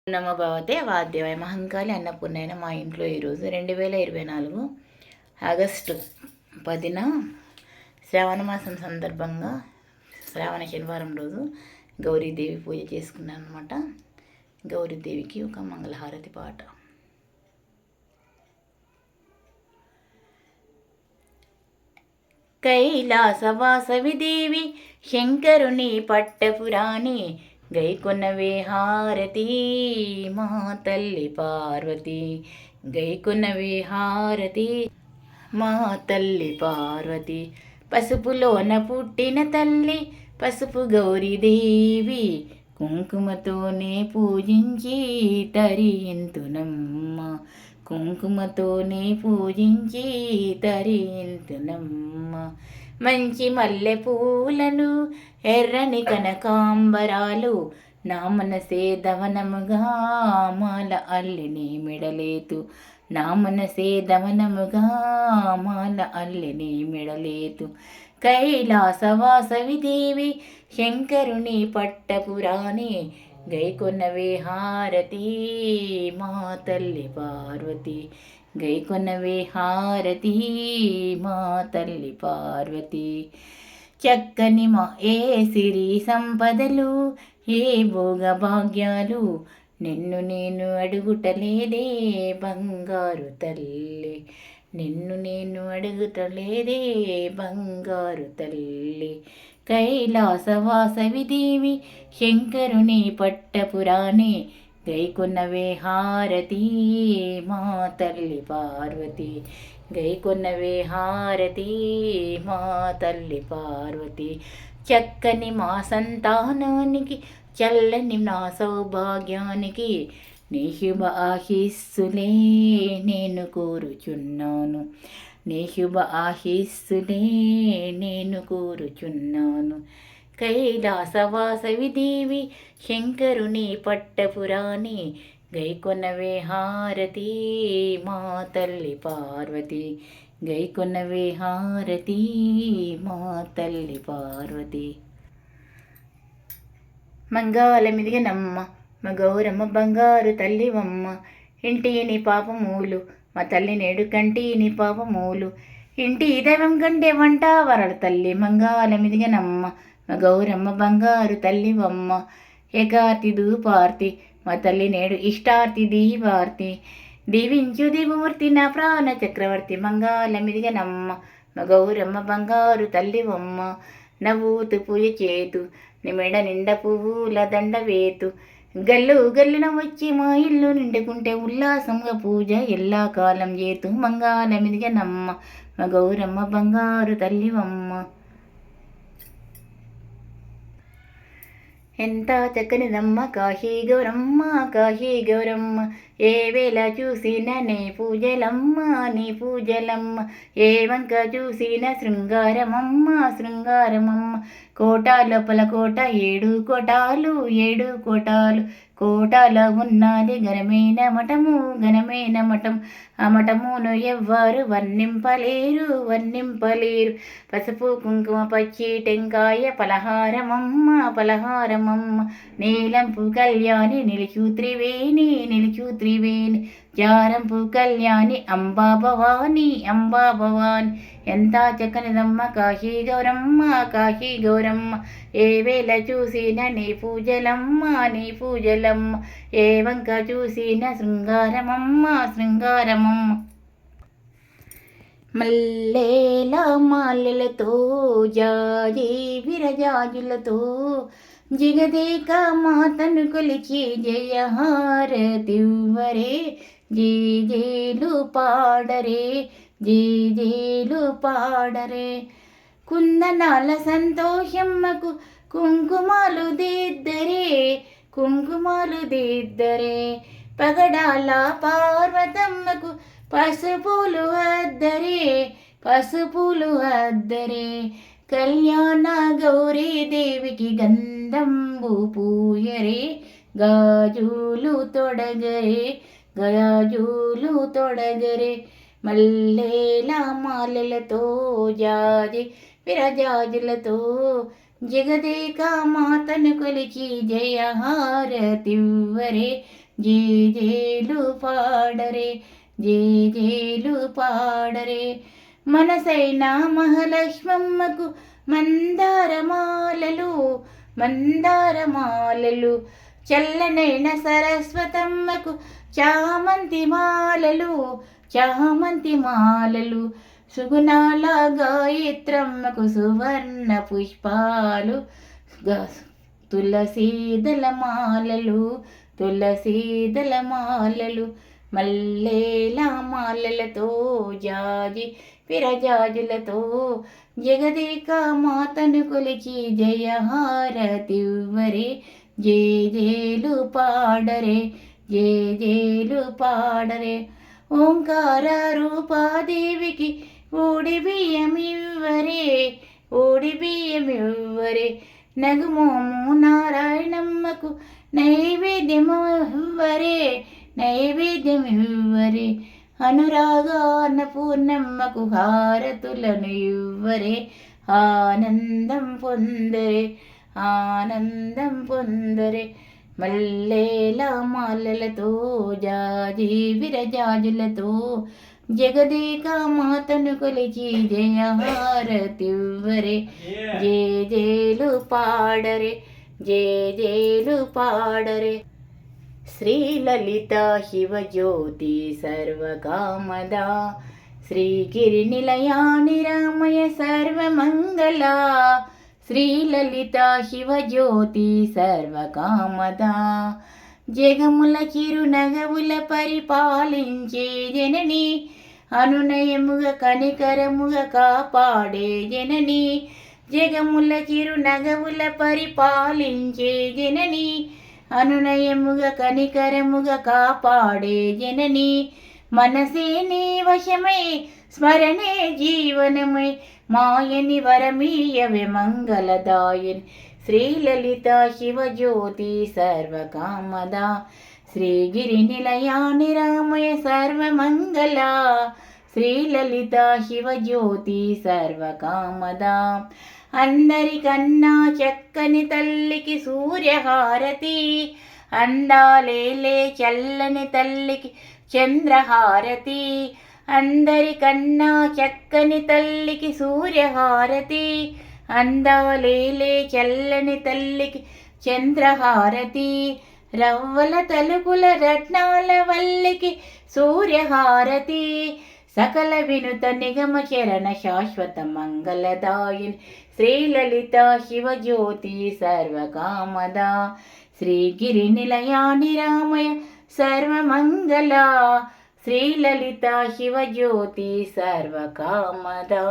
నమో భగవతే వాద్యవాయ మహంకాళి అన్నపూర్ణైన మా ఇంట్లో ఈరోజు 2024 ఆగస్టు 10న శ్రావణ మాసం సందర్భంగా శ్రావణ శనివారం రోజు గౌరీదేవి పూజ చేసుకున్నాను అనమాట. గౌరీదేవికి ఒక మంగళహారతి పాట. కైలాసవాసవి దేవి శంకరుని పట్టపురాణి గైకొన్నవే హారతి మా తల్లి పార్వతి, గైకొన్నవే హారతి మా తల్లి పార్వతి. పసుపులోన పుట్టిన తల్లి పసుపు గౌరీదేవి, కుంకుమతోనే పూజించి తరింతునమ్మ, కుంకుమతోనే పూజించి తరింతునమ్మ. మంచి మల్లె పూలను ఎర్రని కనకాంబరాలు నా మనసే దవనముగా మాల అల్లిని మెడలేతు, నా మనసే దవనముగా మాల అల్లిని మెడలేతు. కైలాసవాసవి దేవి శంకరుని పట్టపురాణి గైకొన్నవే హారతి మా తల్లి పార్వతి, గైకొన్నవే హారతి మా తల్లి పార్వతి. చక్కని మా ఏ సిరి సంపదలు ఏ భోగ భాగ్యాలు నిన్ను నేను అడుగుటలేదే బంగారు తల్లి, నిన్ను నేను అడుగుటలేదే బంగారు తల్లి. కైలాసవాసవి దేవి శంకరుని పట్టపురాణి గైకొన్నవే హారతి మా తల్లి పార్వతి, గైకొన్నవే హారతి మా తల్లి పార్వతి. చక్కని మా సంతానానికి చల్లని నా సౌభాగ్యానికి నీ శుభ ఆశీస్సులే నేను కోరుచున్నాను, నీ శుభ ఆశీస్సులే నేను కోరుచున్నాను. కైలాసవాసవి దేవి శంకరుని పట్టపురాణి గైకొన్నవే హారతి మా తల్లి పార్వతి, గైకొన్నవే హారతి మా తల్లి పార్వతి. మంగాళమిదిగనమ్మ మా గౌరమ్మ బంగారు తల్లివమ్మ, ఇంటిని పాపమూలు మా తల్లి నేడు కంటిని పాపమూలు, ఇంటి దైవం కంటే వంట వరల తల్లి మంగాళమిదిగనమ్మ మా గౌరమ్మ బంగారు తల్లివమ్మ. ఏకార్తి దూపార్తి మా తల్లి నేడు ఇష్టార్తి దీవార్తి, దీవించు దీవమూర్తి నా ప్రాణ చక్రవర్తి మంగాళమిదిగనమ్మ మా గౌరమ్మ బంగారు తల్లివమ్మ. నవ్వుతూ పూజ చేతు నీ మెడ నిండా పువ్వుల దండ వేతు, గల్లు గల్లున వచ్చి మా ఇల్లు నిండుకుంటే ఉల్లాసంగా పూజ ఎల్లా కాలం చేతు మంగాళమిదిగనమ్మ మా గౌరమ్మ బంగారు తల్లివమ్మ. ఎంత చక్కనిదమ్మ కాశీ గౌరమ్మ, కాశీ గౌరమ్మ, ఏ వేళ చూసిన నీ పూజలమ్మ, నీ పూజలమ్మ, ఏ వంక చూసిన శృంగారమమ్మ, శృంగారమమ్మ. కోట లోపల కోట ఏడు కోటాలు, ఏడు కోటాలు, కోటాల ఉన్నది ఘనమైన మఠము, ఘనమైన మఠం. ఆ మఠమును ఎవ్వరు వర్ణింపలేరు, వర్ణింపలేరు. పసుపు కుంకుమ పచ్చి టెంకాయ పలహారమమ్మ, పలహారమమ్మ. నీలంపు కళ్యాణి నిలిచు త్రివేణి, నిలిచు త్రివేణి, జారంపు కళ్యాణి అంబా భవాని, అంబా భవాని. ఎంత చక్కనిదమ్మ కాశీ గౌరమ్మ, కాశీ గౌరమ్మ, ఏ వేళ చూసిన నీ పూజలమ్మ, నీ పూజలమ్మ, ఏ వంక చూసిన శృంగారమమ్మ, శృంగారమమ్మ. మల్లేల మాలెలతో జాజి విరజాజులతో జిగదేక మాతను కొలిచి జయహారతివ్వరే, జేజేలు పాడరే, జేజేలు పాడరే. కుందనాల సంతోషమ్మకు కుంకుమాలు దిద్దరే, కుంకుమాలు దిద్దరే. పగడాల పార్వతమ్మకు పసుపులు అద్దరే, పసుపులు అద్దరే. కళ్యాణ గౌరీదేవికి గంధంబు పూయరే, గాజులు తొడగరే, గాజులు తొడగరే. మల్లేల మాలెలతో జాజి విరజాజులతో జగదేక మాతను కొలిచి జయహారతివ్వరే, జేజేలు పాడరే, జేజేలు పాడరే. మనసైన మహాలక్ష్మమ్మకు మందారమాలలు, మందారమాలలు. చల్లనైన సరస్వతమ్మకు చామంతి మాలలు, చామంతి మాలలు. సుగుణాల గాయత్రమ్మకు సువర్ణ పుష్పాలు, తులసీదల మాలలు, తులసీదల మాలలు. మల్లేల మాలలతో జాజి విరజాజులతో జగదేక మాతను కొలిచి జయహారతివ్వరే, జేజేలు పాడరే, జేజేలు పాడరే. ఓంకార రూపాదేవికి ఓడి బియ్యమివ్వరే, ఓడి బియ్యమివ్వరే. నగుమోము నారాయణమ్మకు నైవేద్యమివ్వరే, నైవేద్యమివ్వరే. అనురాగాన పూర్ణమ్మకు హారతులను ఇవ్వరే, ఆనందం పొందరే, ఆనందం పొందరే. మల్లేల మాలలతో జాజి విరజాజులతో జగదేక మాతను కొలిచి జయహారతివ్వరే, జేజేలు పాడరే, జేజేలు పాడరే. శ్రీలలిత శివజ్యోతి సర్వకామదా, శ్రీగిరి నిలయా నిరామయ సర్వమంగళ. శ్రీలలిత శివజ్యోతి సర్వకామదా, జగముల చిరునగవుల పరిపాలించే జనని, అనునయముగా కనికరముగా కాపాడే జనని. జగముల చిరునగవుల పరిపాలించే జనని, అనునయముగా కనికరముగా కాపాడే జనని. మనసే నీ వశమై స్మరణే జీవనమై, మాయని వరమీయవే మంగళదాయని. శ్రీలలిత శివజ్యోతి సర్వకామదా, శ్రీగిరి నిలయా నిరామయ సర్వమంగళ. శ్రీలలిత శివజ్యోతి సర్వకామదా. అందరికన్నా చక్కని తల్లికి సూర్యహారతి, అందాలేలే చల్లని తల్లికి చంద్రహారతి. అందరికన్నా చక్కని తల్లికి సూర్యహారతి, అందాలేలే చల్లని తల్లికి చంద్రహారతి. రవ్వల తలుపుల రత్నాల వల్లికి సూర్యహారతి, సకల వినుత నిగమ చరణ శాశ్వత మంగళదాయిని. శ్రీలలిత శివజ్యోతి సర్వకామదా, శ్రీగిరి నిలయా నిరామయ సర్వమంగళ. శ్రీలలిత శివజ్యోతి సర్వకామదా.